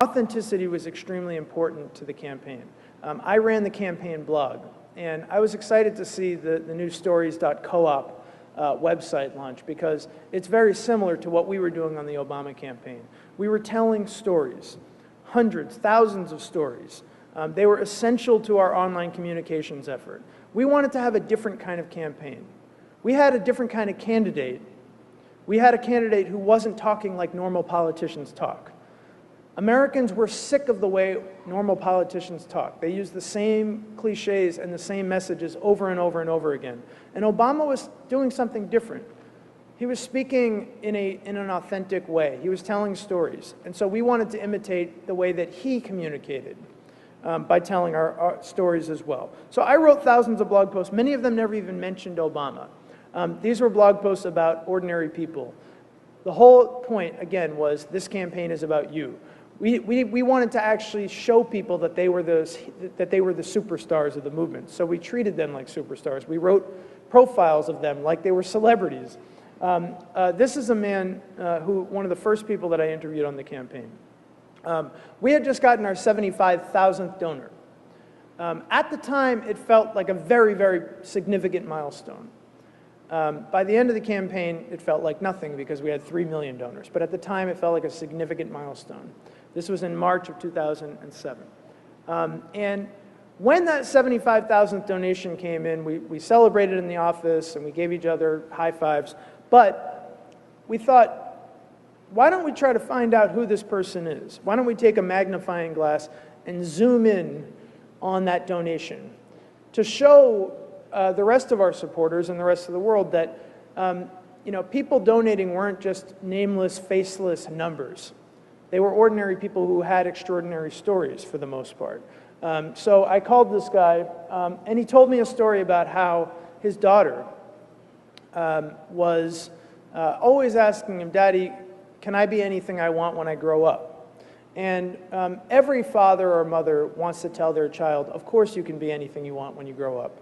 Authenticity was extremely important to the campaign. I ran the campaign blog, and I was excited to see the new stories.coop website launch because it's very similar to what we were doing on the Obama campaign. We were telling stories, hundreds, thousands of stories. They were essential to our online communications effort. We wanted to have a different kind of campaign. We had a different kind of candidate. We had a candidate who wasn't talking like normal politicians talk. Americans were sick of the way normal politicians talk. They used the same cliches and the same messages over and over and over again. And Obama was doing something different. He was speaking in an authentic way. He was telling stories. And so we wanted to imitate the way that he communicated by telling our stories as well. So I wrote thousands of blog posts. Many of them never even mentioned Obama. These were blog posts about ordinary people. The whole point, again, was this campaign is about you. We wanted to actually show people that they were the superstars of the movement. So we treated them like superstars. We wrote profiles of them like they were celebrities. This is a man one of the first people that I interviewed on the campaign. We had just gotten our 75,000th donor. At the time, it felt like a very, very significant milestone. By the end of the campaign, it felt like nothing because we had 3 million donors. But at the time, it felt like a significant milestone. This was in March of 2007. And when that 75,000th donation came in, we celebrated in the office and we gave each other high fives. But we thought, why don't we try to find out who this person is? Why don't we take a magnifying glass and zoom in on that donation to show the rest of our supporters and the rest of the world that people donating weren't just nameless, faceless numbers. They were ordinary people who had extraordinary stories for the most part. So I called this guy, and he told me a story about how his daughter was always asking him, "Daddy, can I be anything I want when I grow up?" And every father or mother wants to tell their child, of course you can be anything you want when you grow up.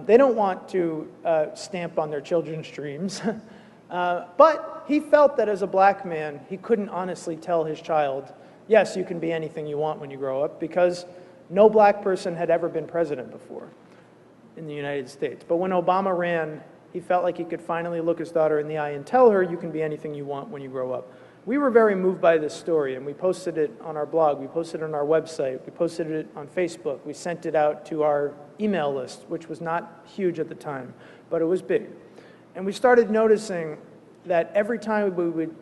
They don't want to stamp on their children's dreams. But he felt that as a black man, he couldn't honestly tell his child, yes, you can be anything you want when you grow up, because no black person had ever been president before in the United States. But when Obama ran, he felt like he could finally look his daughter in the eye and tell her, you can be anything you want when you grow up. We were very moved by this story, and we posted it on our blog, we posted it on our website, we posted it on Facebook, we sent it out to our email list, which was not huge at the time, but it was big. And we started noticing that every time we would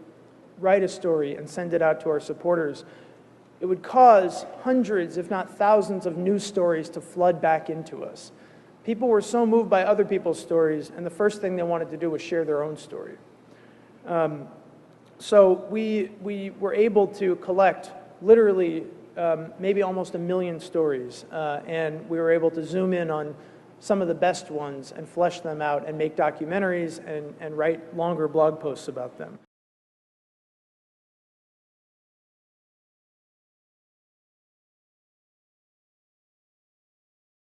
write a story and send it out to our supporters, it would cause hundreds, if not thousands, of news stories to flood back into us. People were so moved by other people's stories, and the first thing they wanted to do was share their own story. So we were able to collect literally maybe almost 1 million stories, and we were able to zoom in on some of the best ones and flesh them out and make documentaries and write longer blog posts about them.